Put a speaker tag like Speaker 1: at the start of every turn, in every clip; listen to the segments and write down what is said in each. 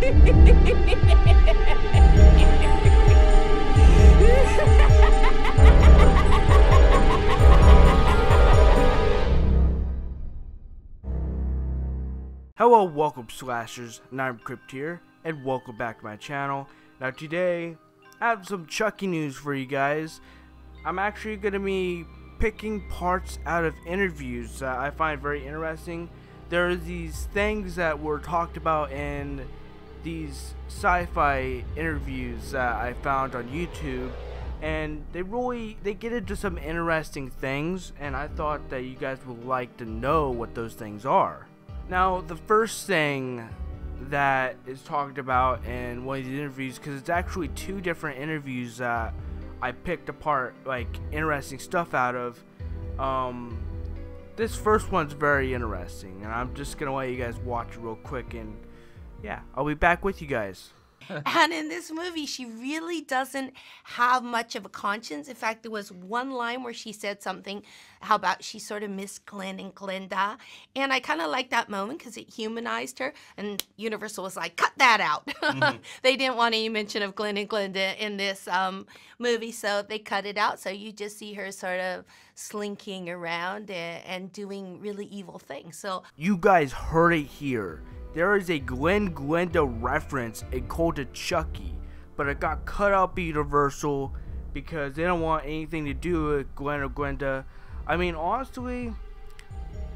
Speaker 1: Hello, welcome slashers, and I'm Crypt here, and welcome back to my channel. Now today, I have some Chucky news for you guys. I'm actually going to be picking parts out of interviews that I find very interesting. There are these things that were talked about in these sci-fi interviews that I found on YouTube, and they get into some interesting things, and I thought that you guys would like to know what those things are. Now, the first thing that is talked about in one of these interviews, because it's actually two different interviews that I picked apart, like, interesting stuff out of. This first one's very interesting, and I'm just gonna let you guys watch it real quick, and yeah, I'll be back with you guys.
Speaker 2: And in this movie, she really doesn't have much of a conscience. In fact, there was one line where she said something, how about she sort of missed Glen and Glenda. And I kind of liked that moment because it humanized her. And Universal was like, cut that out. They didn't want any mention of Glen and Glenda in this movie, so they cut it out. So you just see her sort of slinking around and doing really evil things. So
Speaker 1: you guys heard it here. There is a Glen Glenda reference in Cult of Chucky, but it got cut out by Universal because they don't want anything to do with Glen or Glenda. I mean, honestly,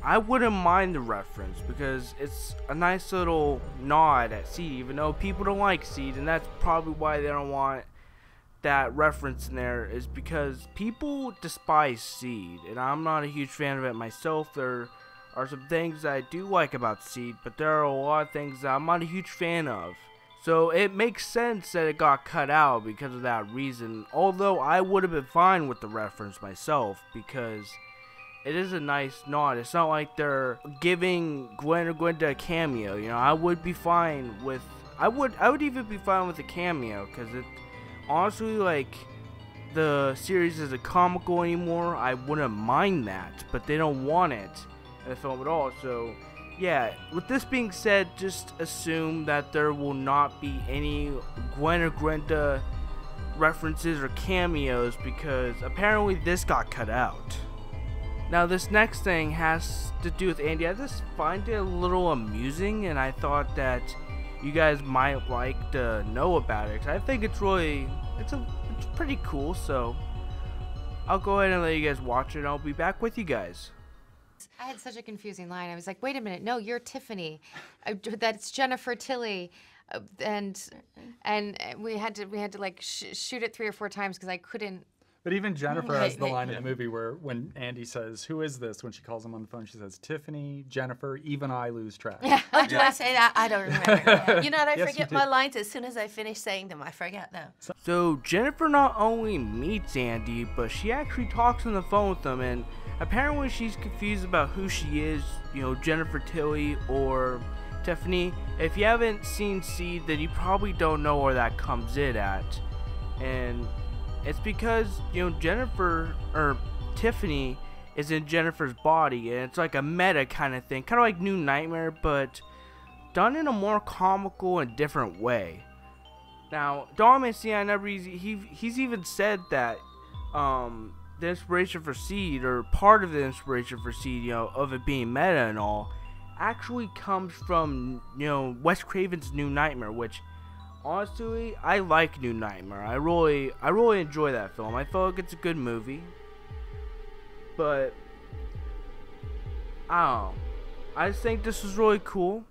Speaker 1: I wouldn't mind the reference because it's a nice little nod at Seed, even though people don't like Seed, and that's probably why they don't want that reference in there, is because people despise Seed, and I'm not a huge fan of it myself. There are some things that I do like about Seed, but there are a lot of things that I'm not a huge fan of. So it makes sense that it got cut out because of that reason, although I would have been fine with the reference myself because it is a nice nod. It's not like they're giving Glen or Glenda a cameo, you know. I would be fine with, I would even be fine with a cameo, because it honestly, like, the series isn't comical anymore. I wouldn't mind that, but they don't want it in the film at all. So yeah, with this being said, just assume that there will not be any Gwen or Glenda references or cameos because apparently this got cut out. Now this next thing has to do with Andy. I just find it a little amusing, and I thought that you guys might like to know about it. I think it's really, it's pretty cool, so I'll go ahead and let you guys watch it, and I'll be back with you guys.
Speaker 3: I had such a confusing line. I was like, wait a minute, no, you're Tiffany. That's Jennifer Tilly. And we had to like shoot it 3 or 4 times because I couldn't.
Speaker 4: But even Jennifer has the line in the movie where when Andy says, who is this? When she calls him on the phone, she says, Tiffany, Jennifer, even I lose track.
Speaker 2: Oh, did I say that? I don't remember. You know what? I
Speaker 4: Yes,
Speaker 2: forget my lines as soon as I finish saying them. I forget them.
Speaker 1: So Jennifer not only meets Andy, but she actually talks on the phone with him, and apparently she's confused about who she is, you know, Jennifer Tilly or Tiffany. If you haven't seen Seed, then you probably don't know where that comes in at. And it's because, you know, Jennifer, or Tiffany, is in Jennifer's body, and it's like a meta kind of thing. Kind of like New Nightmare, but done in a more comical and different way. Now, Dom and he's even said that, the inspiration for Seed, or part of the inspiration for Seed, you know, of it being meta and all, actually comes from, you know, Wes Craven's New Nightmare, which honestly, I like New Nightmare. I really enjoy that film. I feel like it's a good movie, but I don't know. I just think this is really cool,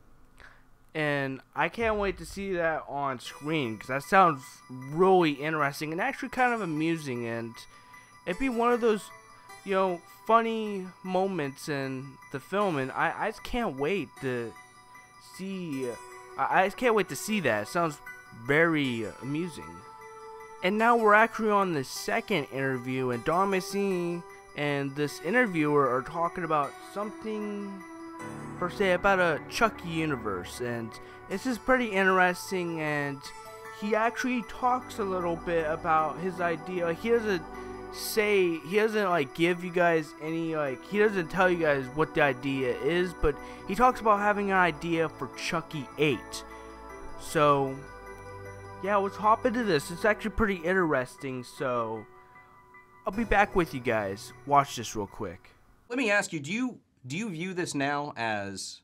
Speaker 1: and I can't wait to see that on screen because that sounds really interesting and actually kind of amusing, and it'd be one of those, you know, funny moments in the film, and I just can't wait to see. I just can't wait to see that. It sounds very amusing. And now we're actually on the second interview, and Don Mancini and this interviewer are talking about something, per se, about a Chucky universe, and this is pretty interesting. And he actually talks a little bit about his idea. Like, he doesn't like give you guys any, like, he doesn't tell you guys what the idea is, but he talks about having an idea for Chucky 8. So, yeah, let's hop into this. It's actually pretty interesting, so I'll be back with you guys. Watch this real quick.
Speaker 5: Let me ask you, do you view this now as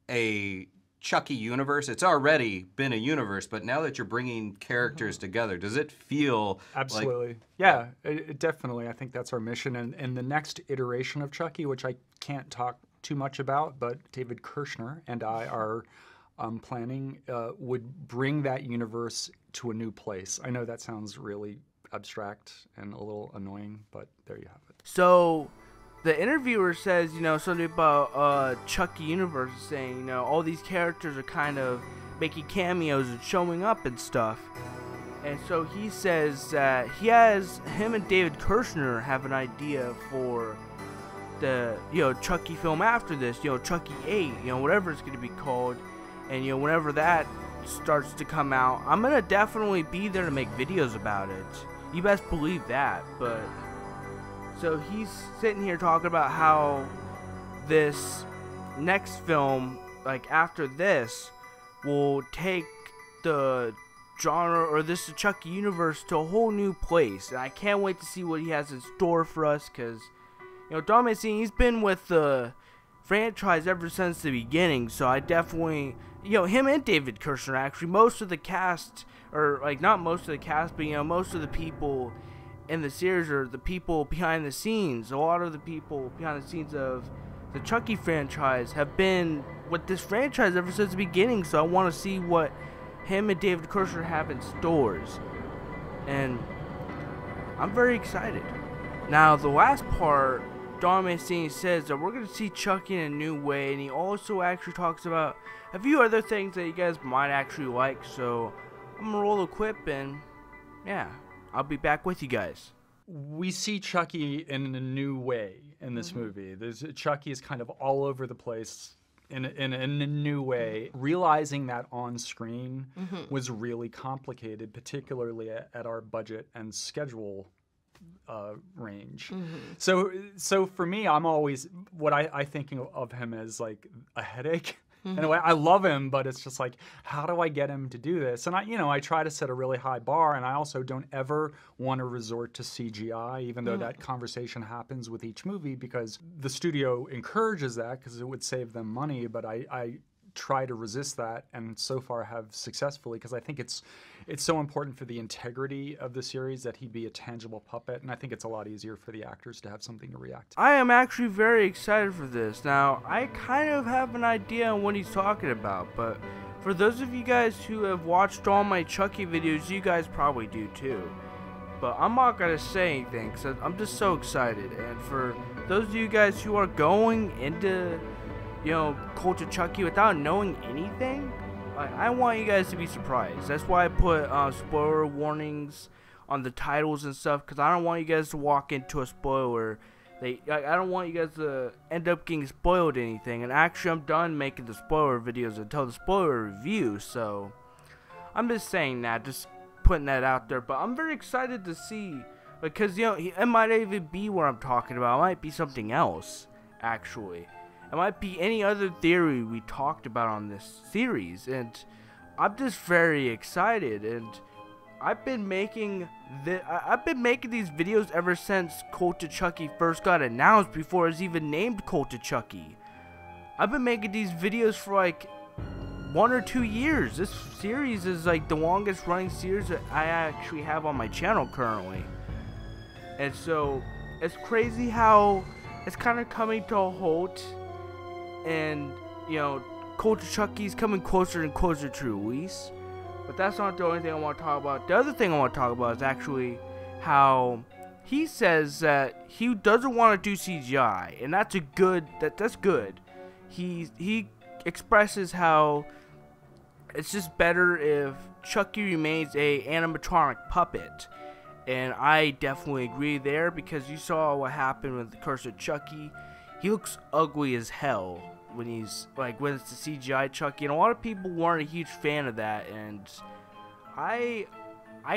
Speaker 5: a Chucky universe? It's already been a universe, but now that you're bringing characters together, does it feel
Speaker 4: Absolutely.
Speaker 5: like...
Speaker 4: Yeah, it definitely. I think that's our mission. And the next iteration of Chucky, which I can't talk too much about, but David Kirshner and I are planning, would bring that universe to a new place. I know that sounds really abstract and a little annoying, but there you have it.
Speaker 1: So, the interviewer says, something about Chucky universe, saying, all these characters are kind of making cameos and showing up and stuff. And so he says that him and David Kirshner have an idea for the, Chucky film after this, Chucky 8, whatever it's going to be called. And, whenever that starts to come out, I'm going to definitely be there to make videos about it. You best believe that, but... So he's sitting here talking about how this next film, like after this, will take the genre or the Chucky universe to a whole new place. And I can't wait to see what he has in store for us, because, Don Mancini, he's been with the franchise ever since the beginning. So I definitely, him and David Kirshner, actually, most of the cast, or like not most of the cast, but most of the people in the series are the people behind the scenes. A lot of the people behind the scenes of the Chucky franchise have been with this franchise ever since the beginning, so I want to see what him and David Kirshner have in stores. And I'm very excited. Now, the last part, Don Mancini says that we're going to see Chucky in a new way, and he also actually talks about a few other things that you guys might actually like, so I'm going to roll a clip, and yeah, I'll be back with you guys.
Speaker 4: We see Chucky in a new way in this movie. Chucky is kind of all over the place in a new way. Realizing that on screen was really complicated, particularly at our budget and schedule range. So for me, I'm always, what I think of him as like a headache. In a way, I love him, but it's just like, how do I get him to do this? And I try to set a really high bar, and I also don't ever want to resort to CGI, even though that conversation happens with each movie, because the studio encourages that because it would save them money. But I try to resist that, and so far have successfully, because I think it's so important for the integrity of the series that he be a tangible puppet, and I think it's a lot easier for the actors to have something to react to.
Speaker 1: I am actually very excited for this. Now, I kind of have an idea on what he's talking about, but for those of you guys who have watched all my Chucky videos, you guys probably do too. But I'm not going to say anything, because I'm just so excited. And for those of you guys who are going into, Cult of Chucky without knowing anything, I want you guys to be surprised. That's why I put spoiler warnings on the titles and stuff, because I don't want you guys to walk into a spoiler. I don't want you guys to end up getting spoiled anything. And actually, I'm done making the spoiler videos until the spoiler review. So I'm just saying that, just putting that out there. But I'm very excited to see, because it might even be what I'm talking about. It might be something else, actually. It might be any other theory we talked about on this series, and I'm just very excited. And I've been making these videos ever since Cult of Chucky first got announced, before it's even named Cult of Chucky. I've been making these videos for like 1 or 2 years. This series is like the longest running series that I actually have on my channel currently. And so it's crazy how it's kind of coming to a halt. And, Cult of Chucky's coming closer and closer to release. But that's not the only thing I want to talk about. The other thing I want to talk about is actually how he says that he doesn't want to do CGI. And that's that's good. He expresses how it's just better if Chucky remains a animatronic puppet. And I definitely agree there, because you saw what happened with the Curse of Chucky. He looks ugly as hell when it's the CGI Chucky, and a lot of people weren't a huge fan of that, and I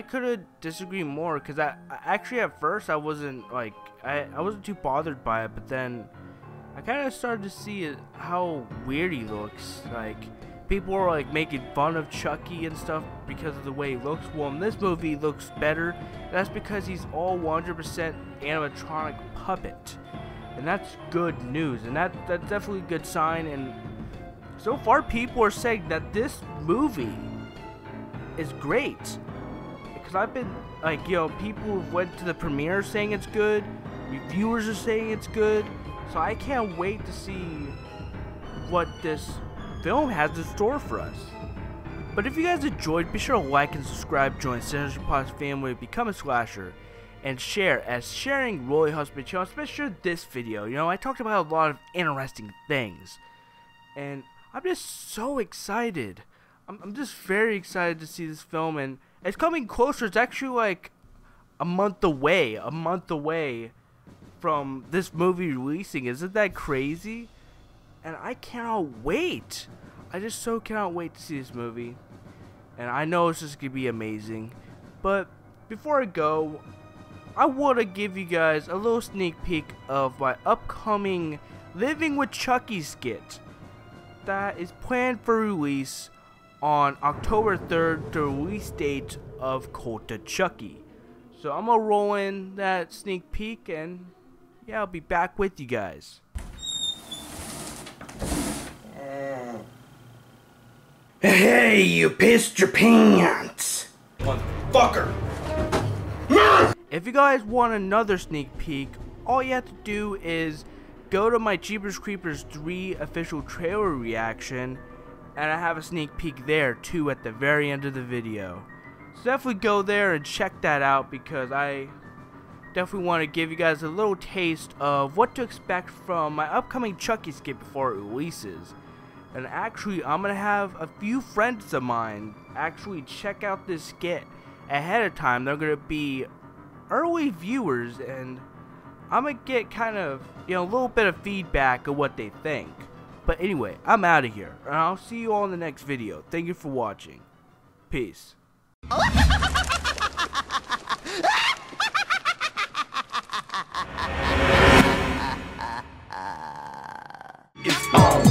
Speaker 1: couldn't disagree more, because I actually at first I wasn't too bothered by it, but then I kind of started to see how weird he looks. Like, people are like making fun of Chucky and stuff because of the way he looks. Well, in this movie, he looks better. That's because he's all 100% animatronic puppet, and that's good news. And that's definitely a good sign. And so far, people are saying that this movie is great. Because I've been like, people who went to the premiere saying it's good. Reviewers are saying it's good. So I can't wait to see what this film has in store for us. But if you guys enjoyed, be sure to like and subscribe, join Sinister Pod's family, become a slasher, and share, as sharing really helps me channel, especially this video. I talked about a lot of interesting things, and I'm just so excited. I'm just very excited to see this film, and it's coming closer. It's actually like a month away from this movie releasing. Isn't that crazy? And I cannot wait. I just so cannot wait to see this movie. And I know it's just going to be amazing. But before I go, I want to give you guys a little sneak peek of my upcoming Living with Chucky skit that is planned for release on October 3rd, the release date of Cult of Chucky. So I'm going to roll in that sneak peek, and yeah, I'll be back with you guys.
Speaker 6: Hey, you pissed your pants, motherfucker!
Speaker 1: If you guys want another sneak peek, all you have to do is go to my Jeepers Creepers 3 official trailer reaction, and I have a sneak peek there too at the very end of the video. So definitely go there and check that out, because I definitely want to give you guys a little taste of what to expect from my upcoming Chucky skit before it releases. And actually, I'm going to have a few friends of mine actually check out this skit ahead of time. They're going to be early viewers, and I'm going to get kind of, a little bit of feedback of what they think. But anyway, I'm out of here, and I'll see you all in the next video. Thank you for watching. Peace.
Speaker 6: It's on.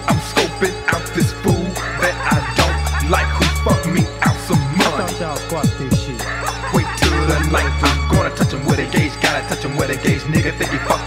Speaker 6: I'm scoping out this fool that I don't like, who fucked me out some money. Wait till the night, I'm gonna touch him with a gauge, gotta touch him with a gauge, nigga think he fuck